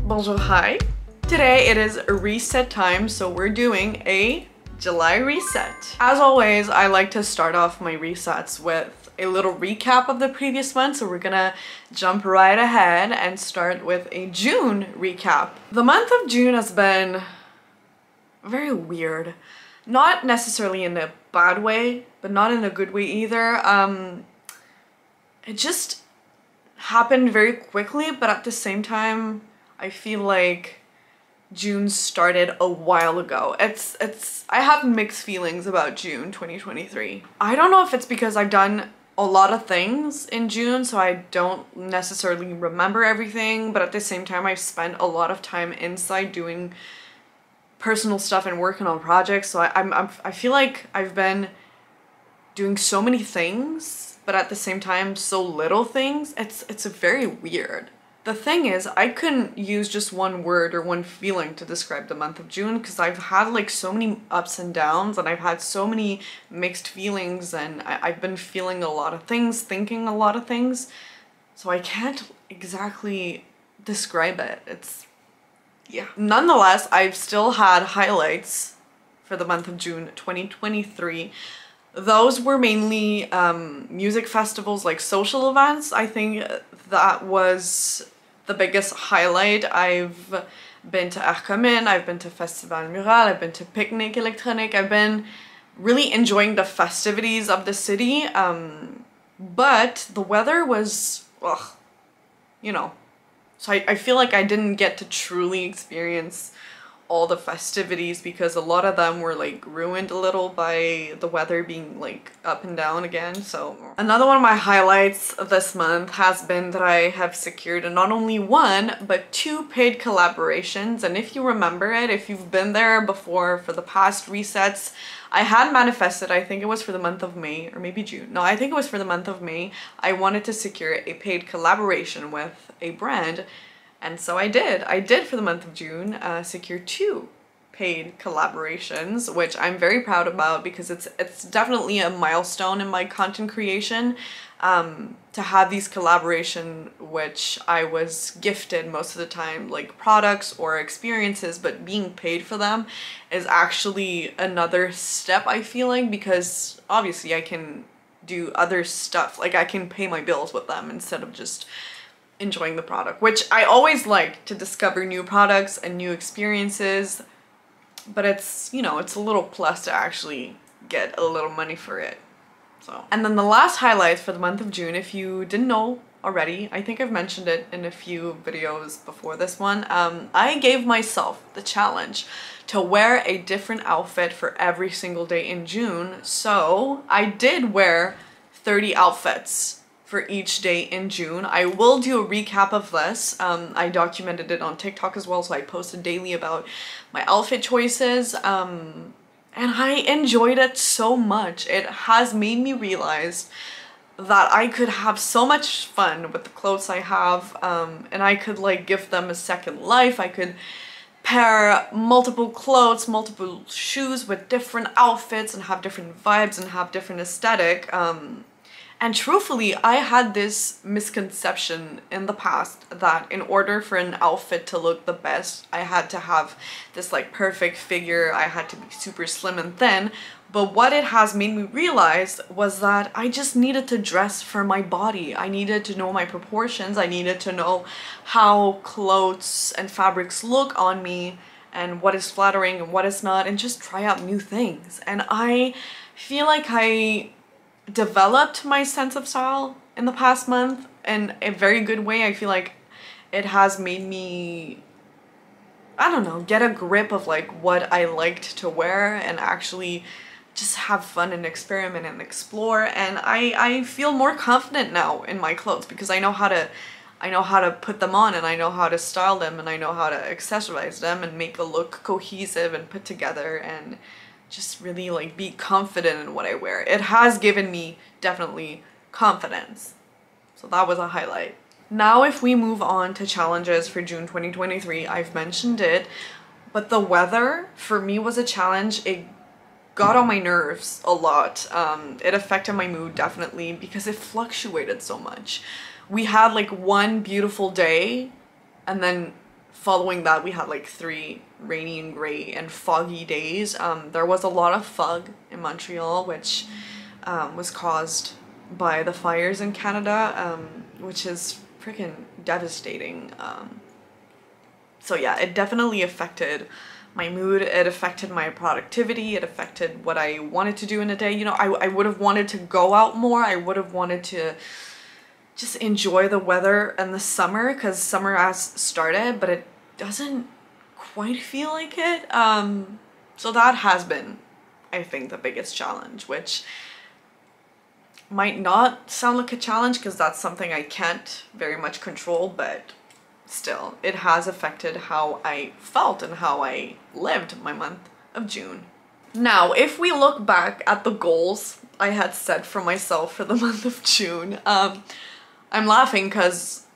Bonjour, hi. Today it is reset time, so we're doing a July reset. As always, I like to start off my resets with a little recap of the previous month, so we're gonna jump right ahead and start with a June recap. The month of June has been very weird. Not necessarily in a bad way, but not in a good way either. It just happened very quickly, but at the same time, I feel like June started a while ago. I have mixed feelings about June 2023. I don't know if it's because I've done a lot of things in June, so I don't necessarily remember everything, but at the same time, I've spent a lot of time inside doing personal stuff and working on projects, so I feel like I've been doing so many things, but at the same time, so little things. It's very weird. The thing is, I couldn't use just one word or one feeling to describe the month of June because I've had like so many ups and downs, and I've had so many mixed feelings, and I've been feeling a lot of things, thinking a lot of things, so I can't exactly describe it. Yeah. Nonetheless, I've still had highlights for the month of June 2023. Those were mainly music festivals, like social events. I think that was the biggest highlight. I've been to Arcomin, I've been to Festival Mural, I've been to Picnic Electronique. I've been really enjoying the festivities of the city, but the weather was, ugh, you know. So I feel like I didn't get to truly experience all the festivities because a lot of them were like ruined a little by the weather being like up and down again. So another one of my highlights this month has been that I have secured not only one but two paid collaborations. And if you remember it, if you've been there before for the past resets, I had manifested, I think it was for the month of May or maybe June. No, I think it was for the month of May. I wanted to secure a paid collaboration with a brand. And so I did. I did for the month of June secure two paid collaborations, which I'm very proud about because it's definitely a milestone in my content creation to have these collaboration, which I was gifted most of the time, like products or experiences, but being paid for them is actually another step, I feel like, because obviously I can do other stuff, like I can pay my bills with them instead of just enjoying the product, which I always like to discover new products and new experiences, but it's, you know, it's a little plus to actually get a little money for it. So, and then the last highlight for the month of June, if you didn't know already, I think I've mentioned it in a few videos before this one, I gave myself the challenge to wear a different outfit for every single day in June. So I did wear 30 outfits for each day in June. I will do a recap of this. I documented it on TikTok as well, so I posted daily about my outfit choices, and I enjoyed it so much. It has made me realize that I could have so much fun with the clothes I have, and I could like give them a second life. I could pair multiple clothes, multiple shoes with different outfits and have different vibes and have different aesthetic. And truthfully, I had this misconception in the past that in order for an outfit to look the best, I had to have this like perfect figure, I had to be super slim and thin. But what it has made me realize was that I just needed to dress for my body. I needed to know my proportions, I needed to know how clothes and fabrics look on me and what is flattering and what is not, and just try out new things. And I feel like I developed my sense of style in the past month in a very good way. I feel like it has made me, I don't know, get a grip of like what I liked to wear and actually just have fun and experiment and explore. And I feel more confident now in my clothes because I know how to put them on, and I know how to style them, and I know how to accessorize them and make a look cohesive and put together, and just really like be confident in what I wear. It has given me definitely confidence. So that was a highlight. Now if we move on to challenges for June 2023, I've mentioned it, but the weather for me was a challenge. It got on my nerves a lot. It affected my mood definitely because it fluctuated so much. We had like one beautiful day and then following that, we had like 3 rainy and gray and foggy days. There was a lot of fog in Montreal, which was caused by the fires in Canada, which is freaking devastating. So yeah, it definitely affected my mood, it affected my productivity, it affected what I wanted to do in a day. You know, I would have wanted to go out more, I would have wanted to just enjoy the weather and the summer, because summer has started, but it doesn't quite feel like it. So that has been, I think, the biggest challenge, which might not sound like a challenge because that's something I can't very much control, but still, it has affected how I felt and how I lived my month of June. Now, if we look back at the goals I had set for myself for the month of June, I'm laughing because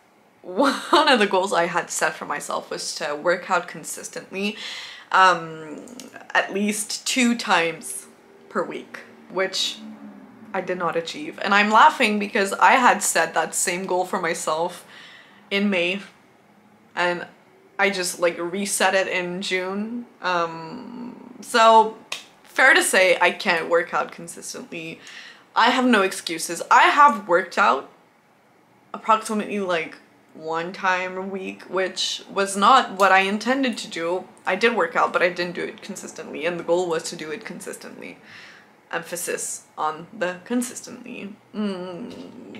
one of the goals I had set for myself was to work out consistently, at least 2 times per week, which I did not achieve. And I'm laughing because I had set that same goal for myself in May, and I just like reset it in June. So fair to say I can't work out consistently. I have no excuses. I have worked out approximately like 1 time a week, which was not what I intended to do. I did work out, but I didn't do it consistently, and the goal was to do it consistently. Emphasis on the consistently.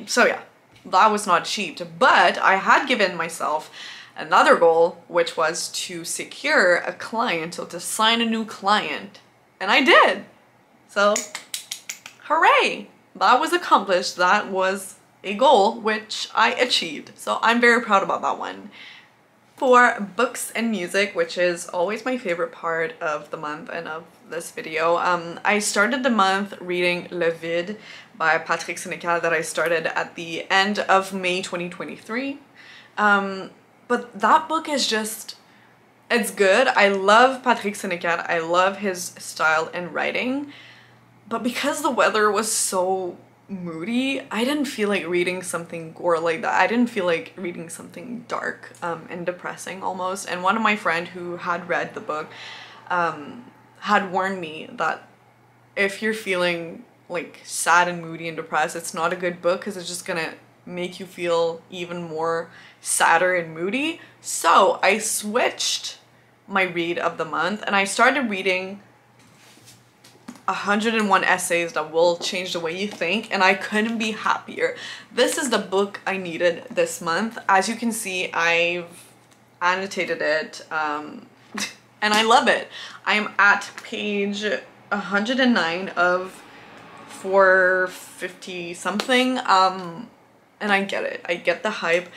So yeah, that was not achieved, but I had given myself another goal, which was to secure a client, or to sign a new client, and I did. So hooray, that was accomplished. That was a goal which I achieved, so I'm very proud about that one. For books and music, which is always my favorite part of the month and of this video, I started the month reading Le Vide by Patrick Sénécal that I started at the end of May 2023. But that book is just, it's good. I love Patrick Sénécal, I love his style and writing, but because the weather was so moody, I didn't feel like reading something gore like that. I didn't feel like reading something dark and depressing almost. And one of my friends who had read the book had warned me that if you're feeling like sad and moody and depressed, it's not a good book because it's just gonna make you feel even more sadder and moody. So I switched my read of the month and I started reading 101 Essays That Will Change the Way You Think, and I couldn't be happier. This is the book I needed this month. As you can see, I've annotated it, and I love it. I'm at page 109 of 450 something, and I get it. I get the hype.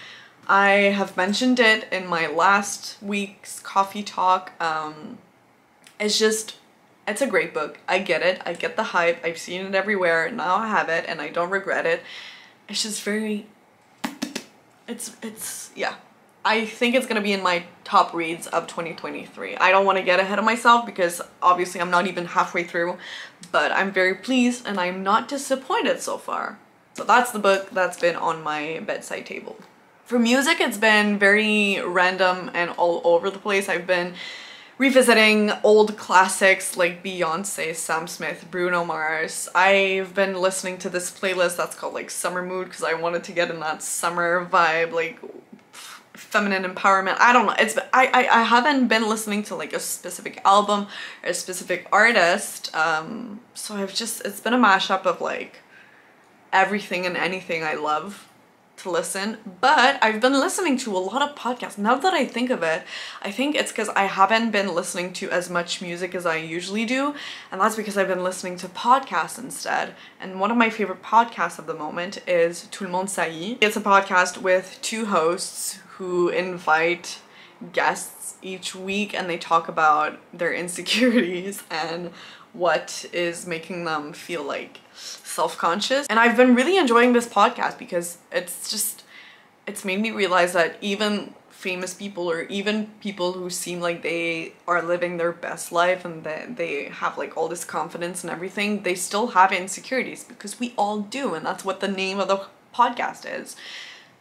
I have mentioned it in my last week's coffee talk. It's a great book. I get it. I get the hype. I've seen it everywhere. Now I have it and I don't regret it. It's just very, yeah. I think it's gonna be in my top reads of 2023. I don't want to get ahead of myself because obviously I'm not even halfway through, but I'm very pleased and I'm not disappointed so far. So that's the book that's been on my bedside table. For music, it's been very random and all over the place. I've been revisiting old classics like Beyonce, Sam Smith, Bruno Mars. I've been listening to this playlist that's called like Summer Mood because I wanted to get in that summer vibe, like feminine empowerment. I don't know. I haven't been listening to like a specific album or a specific artist. So it's been a mashup of like everything and anything I love to listen, but I've been listening to a lot of podcasts. Now that I think of it, I think it's because I haven't been listening to as much music as I usually do, and that's because I've been listening to podcasts instead. And one of my favorite podcasts of the moment is Tout le monde sait. It's a podcast with 2 hosts who invite guests each week and they talk about their insecurities and what is making them feel like self-conscious. And I've been really enjoying this podcast because it's made me realize that even famous people or even people who seem like they are living their best life and that they have like all this confidence and everything, they still have insecurities because we all do, and that's what the name of the podcast is.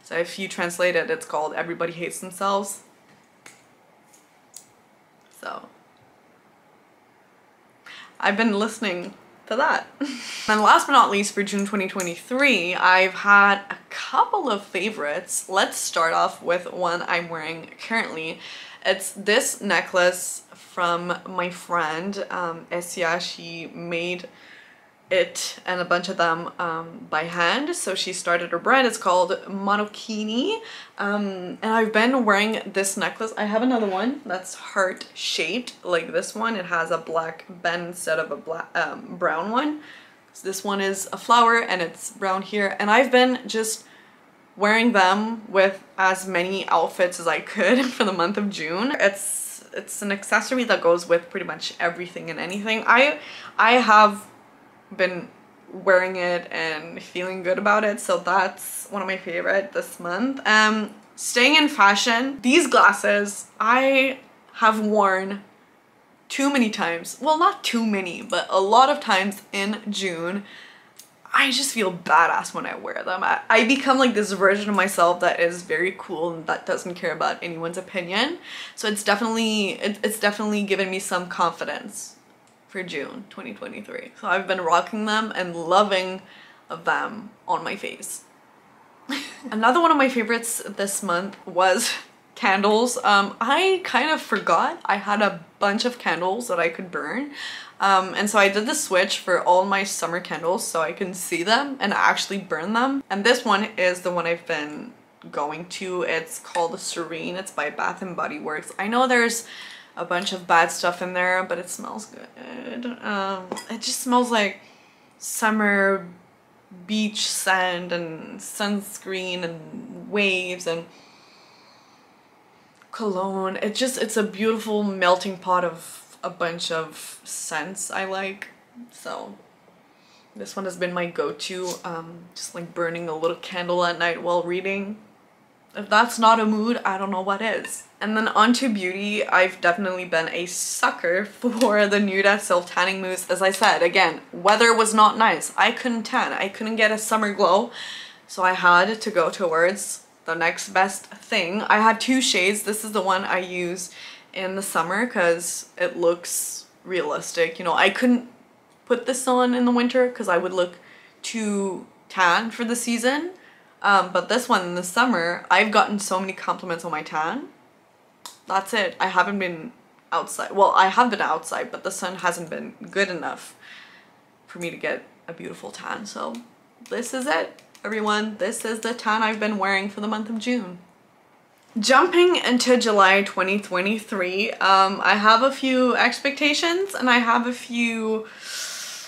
So if you translate it, it's called Everybody Hates Themselves. So I've been listening to that. And last but not least, for June 2023, I've had a couple of favorites. Let's start off with one I'm wearing currently. It's this necklace from my friend Essia. She made it and a bunch of them by hand, so she started her brand. It's called Monokini, and I've been wearing this necklace. I have another one that's heart shaped like this one. It has a black band instead of a black brown one. So this one is a flower and it's brown here, and I've been just wearing them with as many outfits as I could for the month of June. It's an accessory that goes with pretty much everything and anything. I have been wearing it and feeling good about it, so that's one of my favorite this month. Staying in fashion, these glasses I have worn too many times. Well, not too many, but a lot of times in June. I just feel badass when I wear them. I become like this version of myself that is very cool and that doesn't care about anyone's opinion. So it's definitely given me some confidence for June 2023. So I've been rocking them and loving them on my face. Another one of my favorites this month was candles. I kind of forgot I had a bunch of candles that I could burn. And so I did the switch for all my summer candles so I can see them and actually burn them. And this one is the one I've been going to. It's called Serene. It's by Bath and Body Works. I know there's a bunch of bad stuff in there, but it smells good. It just smells like summer beach sand and sunscreen and waves and cologne. It's a beautiful melting pot of a bunch of scents I like. So this one has been my go-to, just like burning a little candle at night while reading. If that's not a mood, I don't know what is. And then onto beauty, I've definitely been a sucker for the Nuda Self Tanning Mousse. As I said, again, weather was not nice. I couldn't tan. I couldn't get a summer glow. So I had to go towards the next best thing. I had two shades. This is the one I use in the summer because it looks realistic. You know, I couldn't put this on in the winter because I would look too tan for the season. But this one in the summer, I've gotten so many compliments on my tan. That's it. I haven't been outside. Well, I have been outside, but the sun hasn't been good enough for me to get a beautiful tan. So this is it, everyone. This is the tan I've been wearing for the month of June. Jumping into July 2023, I have a few expectations and I have a few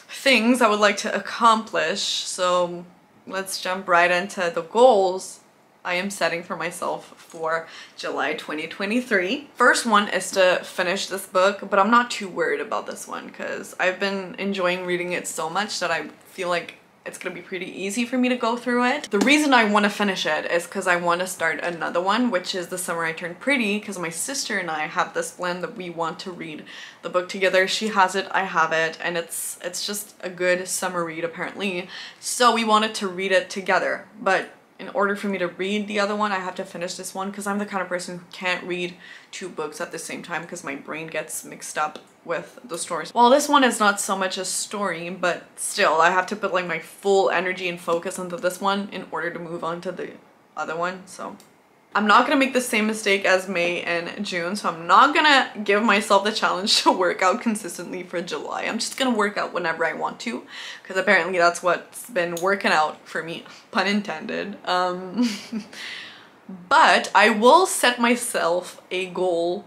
things I would like to accomplish. So let's jump right into the goals I am setting for myself for July 2023. First one is to finish this book, but I'm not too worried about this one because I've been enjoying reading it so much that I feel like it's gonna be pretty easy for me to go through it. The reason I want to finish it is because I want to start another one, which is The Summer I Turned Pretty, because my sister and I have this plan that we want to read the book together. She has it, I have it, and it's just a good summer read apparently. So we wanted to read it together, but in order for me to read the other one, I have to finish this one because I'm the kind of person who can't read two books at the same time because my brain gets mixed up with the stories. Well, this one is not so much a story, but still I have to put like my full energy and focus into this one in order to move on to the other one. So I'm not gonna make the same mistake as May and June, so I'm not gonna give myself the challenge to work out consistently for July. I'm just gonna work out whenever I want to, because apparently that's what's been working out for me, pun intended. But I will set myself a goal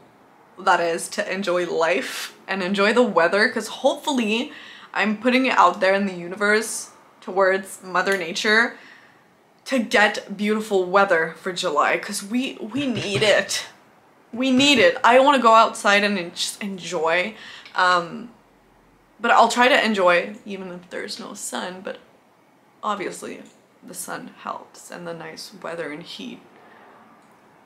that is to enjoy life and enjoy the weather, because hopefully I'm putting it out there in the universe towards Mother Nature to get beautiful weather for July, because we need it. We need it. I want to go outside and just enjoy, but I'll try to enjoy even if there's no sun, but obviously the sun helps and the nice weather and heat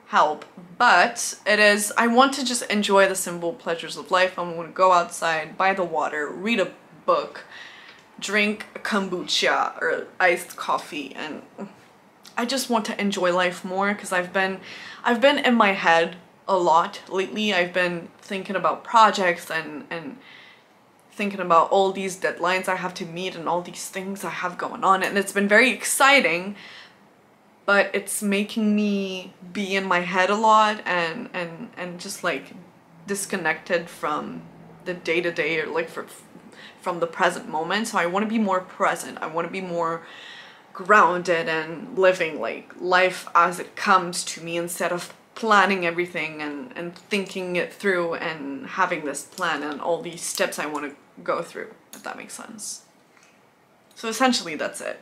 help. But I want to just enjoy the simple pleasures of life. I want to go outside by the water, read a book, drink kombucha or iced coffee, and I just want to enjoy life more because I've been in my head a lot lately. I've been thinking about projects and thinking about all these deadlines I have to meet and all these things I have going on, and it's been very exciting, but it's making me be in my head a lot and just like disconnected from the day-to-day, or like from the present moment. So I want to be more present. I want to be more grounded and living like life as it comes to me, instead of planning everything and thinking it through and having this plan and all these steps I want to go through, if that makes sense. So essentially that's it.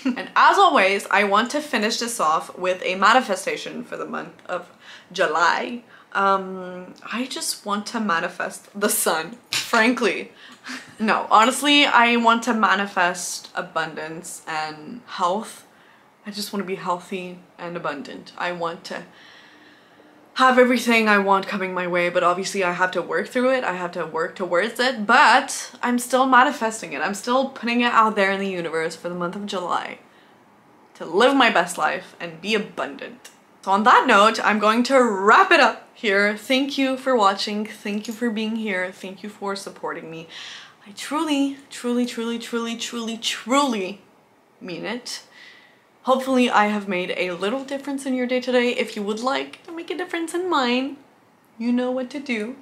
And as always, I want to finish this off with a manifestation for the month of July. I just want to manifest the sun, frankly. No, honestly, I want to manifest abundance and health. I just want to be healthy and abundant. I want to have everything I want coming my way, but obviously I have to work through it. I have to work towards it, but I'm still manifesting it. I'm still putting it out there in the universe for the month of July to live my best life and be abundant. So on that note, I'm going to wrap it up here. Thank you for watching. Thank you for being here. Thank you for supporting me. I truly, truly, truly, truly, truly, truly mean it. Hopefully I have made a little difference in your day today. If you would like to make a difference in mine, you know what to do.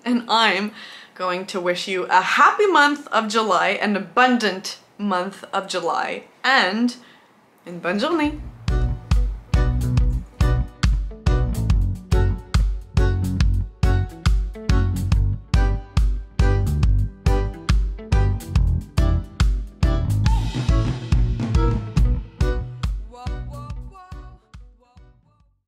And I'm going to wish you a happy month of July, an abundant month of July, and une bonne journée.